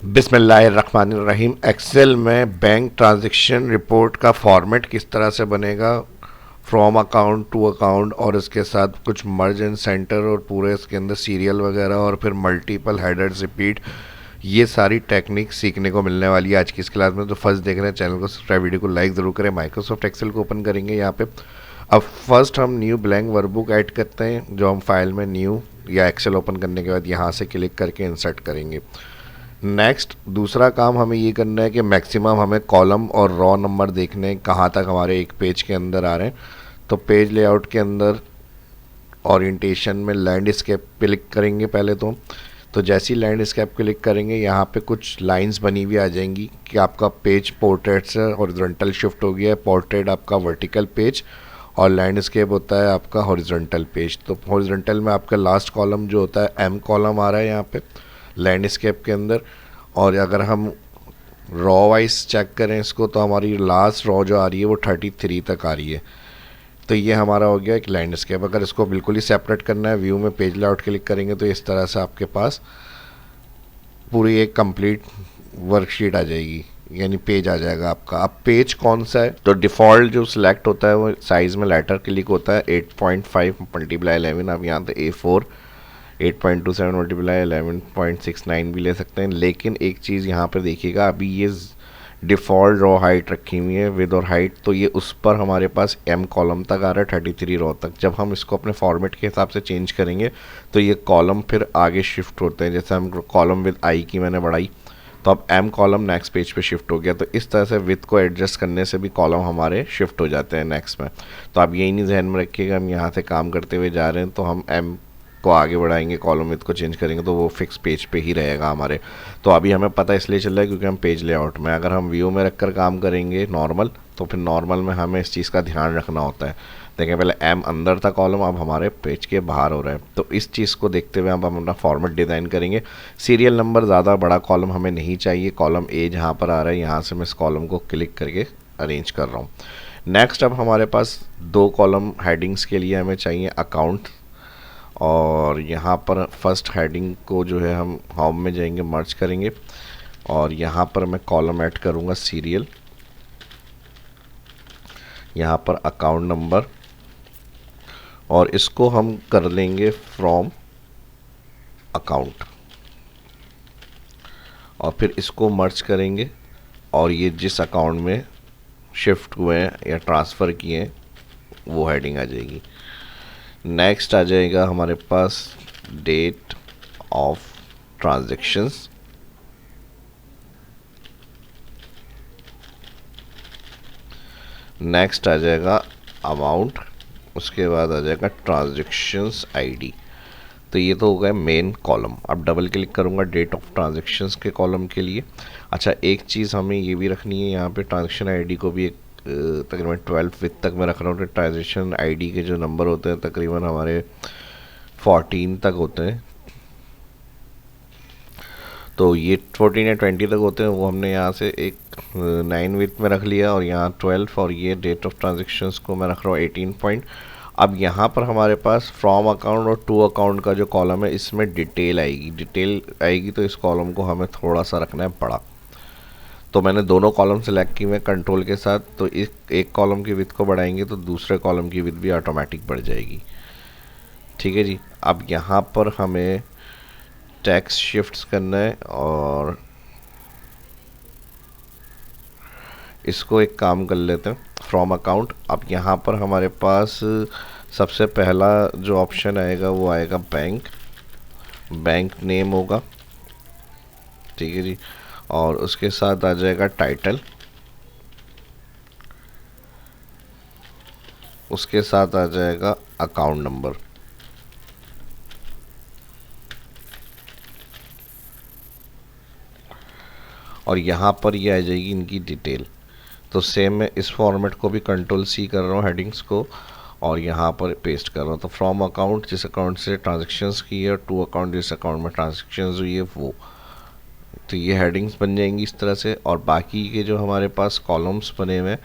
बिस्मिल्लाहिर्रहमानिर्रहीम। एक्सेल में bank transaction report का फॉर्मेट किस तरह से बनेगा, फ्रॉम अकाउंट टू अकाउंट, और इसके साथ कुछ मर्ज एंड सेंटर और पूरे इसके अंदर सीरियल वगैरह और फिर मल्टीपल हेडर्स रिपीट, ये सारी टेक्निक सीखने को मिलने वाली है आज की इस क्लास में। तो फर्स्ट देख रहे हैं चैनल को सब्सक्राइब, वीडियो को लाइक ज़रूर करें। माइक्रोसॉफ्ट एक्सेल को ओपन करेंगे यहाँ पे। अब फर्स्ट हम न्यू ब्लैंक वर्कबुक ऐड करते हैं, जो हम फाइल में न्यू या एक्सेल ओपन करने के बाद यहाँ से क्लिक करके इंसर्ट करेंगे। नेक्स्ट दूसरा काम हमें ये करना है कि मैक्सिमम हमें कॉलम और रॉ नंबर देखने हैं कहाँ तक हमारे एक पेज के अंदर आ रहे हैं। तो पेज लेआउट के अंदर ओरिएंटेशन में लैंडस्केप क्लिक करेंगे पहले तो जैसी लैंडस्केप क्लिक करेंगे यहाँ पे कुछ लाइंस बनी हुई आ जाएंगी कि आपका पेज पोर्ट्रेट से हॉरिजॉन्टल शिफ्ट हो गया है। पोर्ट्रेट आपका वर्टिकल पेज और लैंडस्केप होता है आपका हॉरिजॉन्टल पेज। तो हॉरिजॉन्टल में आपका लास्ट कॉलम जो होता है एम कॉलम आ रहा है यहाँ पे लैंडस्केप के अंदर। और अगर हम रॉ वाइज चेक करें इसको तो हमारी लास्ट रॉ जो आ रही है वो 33 तक आ रही है। तो ये हमारा हो गया एक लैंडस्केप। अगर इसको बिल्कुल ही सेपरेट करना है, व्यू में पेज लेआउट क्लिक करेंगे तो इस तरह से आपके पास पूरी एक कंप्लीट वर्कशीट आ जाएगी, यानी पेज आ जाएगा आपका। अब पेज कौन सा है, तो डिफ़ॉल्ट जो सिलेक्ट होता है वो साइज़ में लेटर क्लिक होता है 8.5 मल्टीप्लाई 11। आप यहाँ पे A4 8.27 मल्टीप्लाई 11.69 भी ले सकते हैं। लेकिन एक चीज़ यहाँ पर देखिएगा, अभी ये डिफ़ॉल्ट रो हाइट रखी हुई है विद और हाइट, तो ये उस पर हमारे पास एम कॉलम तक आ रहा है 33 रो तक। जब हम इसको अपने फॉर्मेट के हिसाब से चेंज करेंगे तो ये कॉलम फिर आगे शिफ्ट होते हैं। जैसे हम कॉलम विद आई की मैंने बढ़ाई तो अब एम कॉलम नेक्स्ट पेज पे शिफ्ट हो गया। तो इस तरह से विथ को एडजस्ट करने से भी कॉलम हमारे शिफ्ट हो जाते हैं नेक्स्ट में। तो आप यही नहीं जहन में रखिएगा, हम यहाँ से काम करते हुए जा रहे हैं तो हम एम को आगे बढ़ाएंगे, कॉलम विथ को चेंज करेंगे तो वो फिक्स पेज पे ही रहेगा हमारे। तो अभी हमें पता इसलिए चल रहा है क्योंकि हम पेज लेआउट में, अगर हम व्यू में रखकर काम करेंगे नॉर्मल, तो फिर नॉर्मल में हमें इस चीज़ का ध्यान रखना होता है। देखें पहले एम अंदर था कॉलम, अब हमारे पेज के बाहर हो रहा है। तो इस चीज़ को देखते हुए अब हम अपना फॉर्मेट डिज़ाइन करेंगे। सीरियल नंबर ज़्यादा बड़ा कॉलम हमें नहीं चाहिए। कॉलम ए जहाँ पर आ रहा है यहाँ से मैं इस कॉलम को क्लिक करके अरेंज कर रहा हूँ। नेक्स्ट अब हमारे पास दो कॉलम हेडिंग्स के लिए हमें चाहिए अकाउंट, और यहाँ पर फर्स्ट हेडिंग को जो है हम होम में जाएंगे, मर्ज करेंगे, और यहाँ पर मैं कॉलम ऐड करूँगा सीरियल, यहाँ पर अकाउंट नंबर, और इसको हम कर लेंगे फ्रॉम अकाउंट, और फिर इसको मर्ज करेंगे और ये जिस अकाउंट में शिफ्ट हुए हैं या ट्रांसफ़र किए हैं वो हेडिंग आ जाएगी। नेक्स्ट आ जाएगा हमारे पास डेट ऑफ ट्रांजैक्शंस, नेक्स्ट आ जाएगा अमाउंट, उसके बाद आ जाएगा ट्रांजैक्शंस आईडी। तो ये तो हो गया मेन कॉलम। अब डबल क्लिक करूँगा डेट ऑफ ट्रांजैक्शंस के कॉलम के लिए। अच्छा, एक चीज़ हमें ये भी रखनी है, यहाँ पे ट्रांजैक्शन आईडी को भी एक तकरीबन 12 विथ तक मैं रख रहा हूँ। तो ट्रांजैक्शन आईडी के जो नंबर होते हैं तकरीबन हमारे 14 तक होते हैं। तो ये 14 या 20 तक होते हैं, वो हमने यहाँ से एक 9 विथ में रख लिया, और यहाँ 12, और ये डेट ऑफ ट्रांजैक्शंस को मैं रख रहा हूँ 18 पॉइंट। अब यहाँ पर हमारे पास फ्रॉम अकाउंट और टू अकाउंट का जो कॉलम है इसमें डिटेल आएगी, तो इस कॉलम को हमें थोड़ा सा रखना है बड़ा। तो मैंने दोनों कॉलम सेलेक्ट की हुए कंट्रोल के साथ, तो एक कॉलम की विड्थ को बढ़ाएंगे तो दूसरे कॉलम की विड्थ भी ऑटोमेटिक बढ़ जाएगी। ठीक है जी। अब यहाँ पर हमें टैक्स शिफ्ट्स करना है, और इसको एक काम कर लेते हैं फ्रॉम अकाउंट। अब यहाँ पर हमारे पास सबसे पहला जो ऑप्शन आएगा वो आएगा बैंक नेम होगा, ठीक है जी, और उसके साथ आ जाएगा टाइटल, उसके साथ आ जाएगा अकाउंट नंबर, और यहाँ पर ये आ जाएगी इनकी डिटेल। तो सेम मैं इस फॉर्मेट को भी कंट्रोल सी कर रहा हूँ हेडिंग्स को, और यहाँ पर पेस्ट कर रहा हूँ। तो फ्रॉम अकाउंट जिस अकाउंट से ट्रांजैक्शंस की है, और टू अकाउंट जिस अकाउंट में ट्रांजैक्शंस हुई है वो। तो ये हेडिंग्स बन जाएंगी इस तरह से। और बाकी के जो हमारे पास कॉलम्स बने हुए हैं,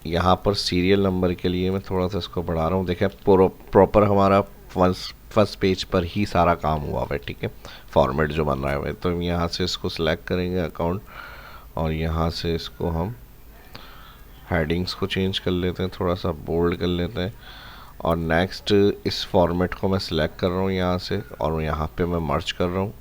यहाँ पर सीरियल नंबर के लिए मैं थोड़ा सा इसको बढ़ा रहा हूँ। देखें प्रॉपर हमारा फर्स्ट पेज पर ही सारा काम हुआ हुआ है, ठीक है, फॉर्मेट जो बन रहा है। तो हम यहाँ से इसको सिलेक्ट करेंगे अकाउंट, और यहाँ से इसको हम हेडिंग्स को चेंज कर लेते हैं, थोड़ा सा बोल्ड कर लेते हैं, और नेक्स्ट इस फॉर्मेट को मैं सिलेक्ट कर रहा हूँ यहाँ से, और यहाँ पे मैं मर्ज कर रहा हूँ।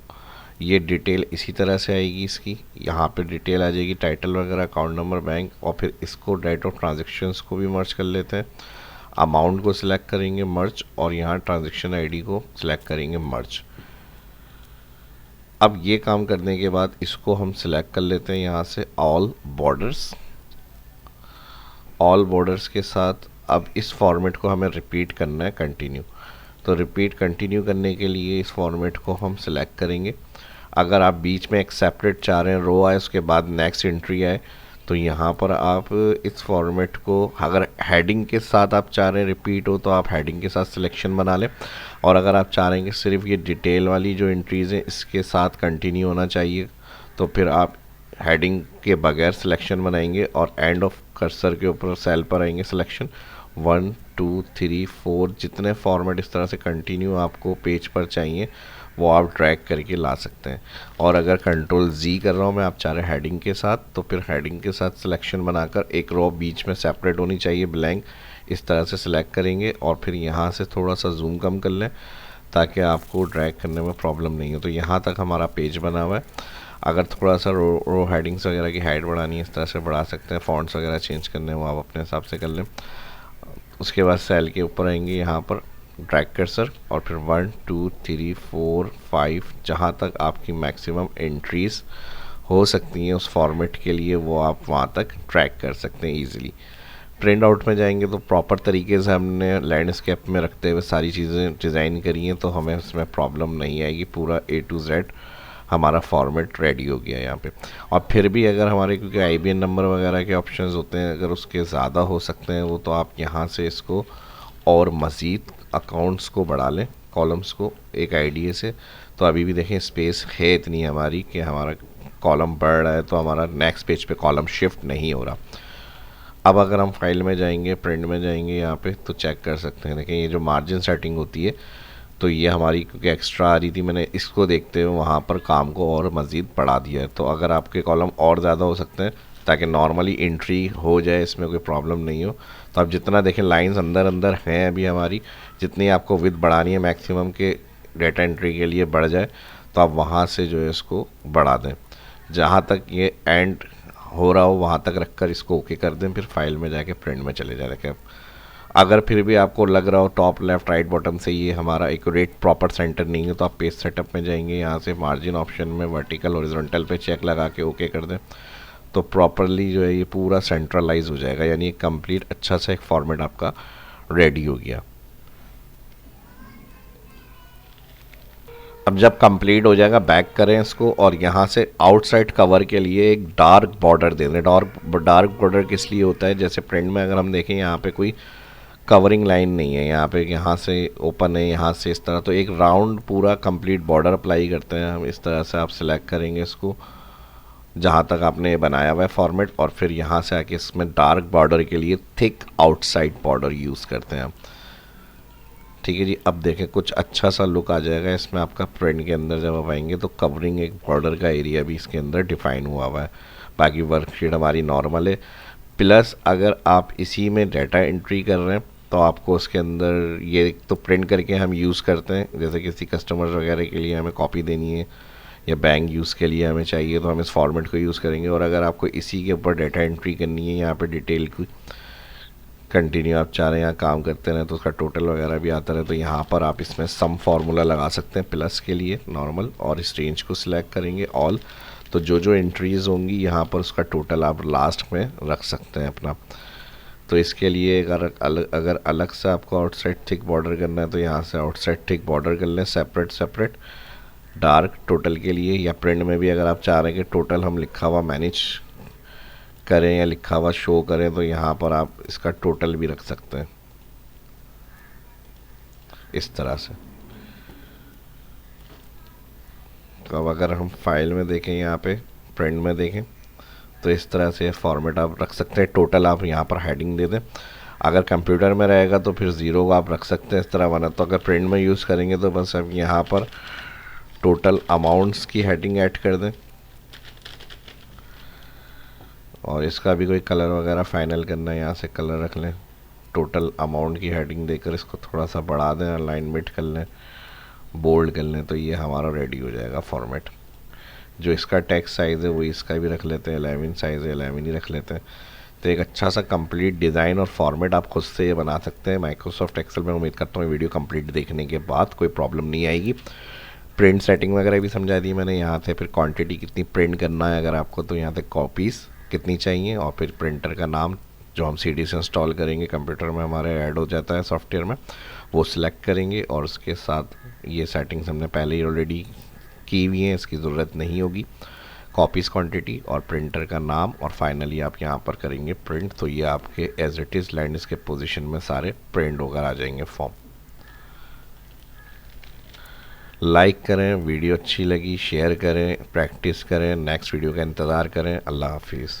ये डिटेल इसी तरह से आएगी इसकी, यहाँ पे डिटेल आ जाएगी, टाइटल वगैरह, अकाउंट नंबर, बैंक, और फिर इसको डेट ऑफ ट्रांजेक्शन्स को भी मर्ज कर लेते हैं। अमाउंट को सिलेक्ट करेंगे मर्ज, और यहाँ ट्रांजेक्शन आईडी को सिलेक्ट करेंगे मर्ज। अब ये काम करने के बाद इसको हम सिलेक्ट कर लेते हैं यहाँ से ऑल बॉर्डर्स। ऑल बॉर्डर्स के साथ अब इस फॉर्मेट को हमें रिपीट करना है कंटिन्यू। तो रिपीट कंटिन्यू करने के लिए इस फॉर्मेट को हम सिलेक्ट करेंगे। अगर आप बीच में एक सेपरेट चाह रहे हैं, रो आए उसके बाद नेक्स्ट एंट्री आए, तो यहाँ पर आप इस फॉर्मेट को, अगर हेडिंग के साथ आप चाह रहे हैं रिपीट हो तो आप हेडिंग के साथ सिलेक्शन बना लें, और अगर आप चाह रहे हैं कि सिर्फ ये डिटेल वाली जो एंट्रीज़ हैं इसके साथ कंटिन्यू होना चाहिए, तो फिर आप हेडिंग के बगैर सिलेक्शन बनाएंगे और एंड ऑफ कर्सर के ऊपर सेल पर आएंगे सिलेक्शन। 1 2 3 4 जितने फॉर्मेट इस तरह से कंटिन्यू आपको पेज पर चाहिए वो आप ड्रैग करके ला सकते हैं। और अगर कंट्रोल जी कर रहा हूँ मैं, आप चाह रहे हेडिंग के साथ, तो फिर हेडिंग के साथ सिलेक्शन बनाकर एक रो बीच में सेपरेट होनी चाहिए ब्लैंक, इस तरह से सिलेक्ट करेंगे, और फिर यहाँ से थोड़ा सा जूम कम कर लें ताकि आपको ड्रैग करने में प्रॉब्लम नहीं हो। तो यहाँ तक हमारा पेज बना हुआ है। अगर थोड़ा सा रो हेडिंग्स वगैरह की हाइट बढ़ानी है इस तरह से बढ़ा सकते हैं, फॉन्ट्स वगैरह चेंज करने वो आप अपने हिसाब से कर लें। उसके बाद सेल के ऊपर आएंगे यहाँ पर ड्रैग कर्सर, और फिर 1 2 3 4 5 जहाँ तक आपकी मैक्सिमम एंट्रीज़ हो सकती हैं उस फॉर्मेट के लिए वो आप वहाँ तक ट्रैक कर सकते हैं ईजिली। प्रिंट आउट में जाएंगे तो प्रॉपर तरीके से हमने लैंडस्केप में रखते हुए सारी चीज़ें डिज़ाइन करी हैं, तो हमें उसमें प्रॉब्लम नहीं आएगी। पूरा A to Z हमारा फॉर्मेट रेडी हो गया यहाँ पे। और फिर भी अगर हमारे, क्योंकि IBN नंबर वगैरह के ऑप्शंस होते हैं, अगर उसके ज़्यादा हो सकते हैं वो, तो आप यहाँ से इसको और मज़ीद अकाउंट्स को बढ़ा लें, कॉलम्स को एक आईडिया से। तो अभी भी देखें स्पेस है इतनी हमारी कि हमारा कॉलम बढ़ रहा है, तो हमारा नेक्स्ट पेज पे कॉलम शिफ्ट नहीं हो रहा। अब अगर हम फाइल में जाएंगे, प्रिंट में जाएंगे यहाँ पे, तो चेक कर सकते हैं। देखें ये जो मार्जिन सेटिंग होती है, तो ये हमारी क्योंकि एक्स्ट्रा आ रही थी, मैंने इसको देखते हुए वहाँ पर काम को और मज़ीद बढ़ा दिया है। तो अगर आपके कॉलम और ज़्यादा हो सकते हैं ताकि नॉर्मली एंट्री हो जाए, इसमें कोई प्रॉब्लम नहीं हो, तो आप जितना देखें लाइंस अंदर अंदर हैं अभी हमारी, जितनी आपको विड्थ बढ़ानी है मैक्सिमम के डेटा एंट्री के लिए बढ़ जाए, तो आप वहाँ से जो है इसको बढ़ा दें। जहाँ तक ये एंड हो रहा हो वहाँ तक रखकर इसको ओके कर दें, फिर फाइल में जाके प्रिंट में चले जाए। देखें अगर फिर भी आपको लग रहा हो टॉप लेफ्ट राइट बॉटम से ये हमारा एक्यूरेट प्रॉपर सेंटर नहीं है, तो आप पेज सेटअप में जाएंगे, यहाँ से मार्जिन ऑप्शन में वर्टिकल हॉरिजॉन्टल पे चेक लगा के ओके कर दें, तो प्रॉपरली जो है ये पूरा सेंट्रलाइज हो जाएगा, यानी कंप्लीट अच्छा सा एक फॉर्मेट आपका रेडी हो गया। अब जब कंप्लीट हो जाएगा बैक करें इसको, और यहाँ से आउटसाइड कवर के लिए एक डार्क बॉर्डर दे दें। डार्क बॉर्डर किस लिए होता है, जैसे प्रिंट में अगर हम देखें यहाँ पे कोई कवरिंग लाइन नहीं है, यहाँ पे यहाँ से ओपन है, यहाँ से इस तरह, तो एक राउंड पूरा कंप्लीट बॉर्डर अप्लाई करते हैं हम। इस तरह से आप सिलेक्ट करेंगे इसको जहाँ तक आपने बनाया हुआ है फॉर्मेट, और फिर यहाँ से आके इसमें डार्क बॉर्डर के लिए थिक आउटसाइड बॉर्डर यूज़ करते हैं हम। ठीक है जी, अब देखें कुछ अच्छा सा लुक आ जाएगा इसमें आपका। प्रिंट के अंदर जब आप आएंगे तो कवरिंग एक बॉर्डर का एरिया भी इसके अंदर डिफाइन हुआ हुआ है। बाकी वर्कशीट हमारी नॉर्मल है। प्लस अगर आप इसी में डाटा एंट्री कर रहे हैं तो आपको उसके अंदर ये तो प्रिंट करके हम यूज़ करते हैं, जैसे किसी कस्टमर वगैरह के लिए हमें कॉपी देनी है या बैंक यूज़ के लिए हमें चाहिए, तो हम इस फॉर्मेट को यूज़ करेंगे। और अगर आपको इसी के ऊपर डाटा एंट्री करनी है, यहाँ पे डिटेल की कंटिन्यू आप चाह रहे हैं यहाँ काम करते रहें तो उसका टोटल वगैरह भी आता रहे, तो यहाँ पर आप इसमें सम फार्मूला लगा सकते हैं प्लस के लिए नॉर्मल, और इस रेंज को सिलेक्ट करेंगे ऑल, तो जो जो एंट्रीज़ होंगी यहाँ पर उसका टोटल आप लास्ट में रख सकते हैं अपना। तो इसके लिए अगर अलग से आपको आउटसाइड थिक बॉर्डर करना है तो यहाँ से आउटसाइड थिक बॉर्डर कर लें सेपरेट डार्क टोटल के लिए। या प्रिंट में भी अगर आप चाह रहे हैं कि टोटल हम लिखा हुआ मैनेज करें या लिखा हुआ शो करें, तो यहाँ पर आप इसका टोटल भी रख सकते हैं इस तरह से। तो अब अगर हम फाइल में देखें, यहाँ पे प्रिंट में देखें, तो इस तरह से फॉर्मेट आप रख सकते हैं। टोटल आप यहाँ पर हेडिंग दे दें। अगर कंप्यूटर में रहेगा तो फिर ज़ीरो को आप रख सकते हैं इस तरह, वरना तो अगर प्रिंट में यूज़ करेंगे तो बस अब यहाँ पर टोटल अमाउंट्स की हेडिंग ऐड कर दें और इसका भी कोई कलर वगैरह फाइनल करना है, यहाँ से कलर रख लें। टोटल अमाउंट की हेडिंग देकर इसको थोड़ा सा बढ़ा दें, अलाइनमेंट कर लें, बोल्ड कर लें, तो ये हमारा रेडी हो जाएगा फॉर्मेट। जो इसका टेक्स्ट साइज़ है वही इसका भी रख लेते हैं, 11 साइज़ है 11 ही रख लेते हैं। तो एक अच्छा सा कंप्लीट डिज़ाइन और फॉर्मेट आप खुद से ये बना सकते हैं माइक्रोसॉफ्ट एक्सेल में। उम्मीद करता हूँ वीडियो कंप्लीट देखने के बाद कोई प्रॉब्लम नहीं आएगी। प्रिंट सेटिंग वगैरह भी समझा दी मैंने यहाँ से। फिर क्वांटिटी कितनी प्रिंट करना है अगर आपको, तो यहाँ से कॉपीज़ कितनी चाहिए, और फिर प्रिंटर का नाम जो हम CD से इंस्टॉल करेंगे कंप्यूटर में हमारे ऐड हो जाता है सॉफ्टवेयर में, वो सिलेक्ट करेंगे। और उसके साथ ये सेटिंग्स हमने पहले ही ऑलरेडी की हुई हैं, इसकी ज़रूरत नहीं होगी। कॉपीज़ क्वांटिटी और प्रिंटर का नाम, और फाइनली आप यहाँ पर करेंगे प्रिंट, तो ये आपके एज इट इज़ लैंड इसके पोजीशन में सारे प्रिंट होकर आ जाएंगे फॉर्म। लाइक करें, वीडियो अच्छी लगी शेयर करें, प्रैक्टिस करें, नेक्स्ट वीडियो का इंतज़ार करें। अल्लाह हाफिज़।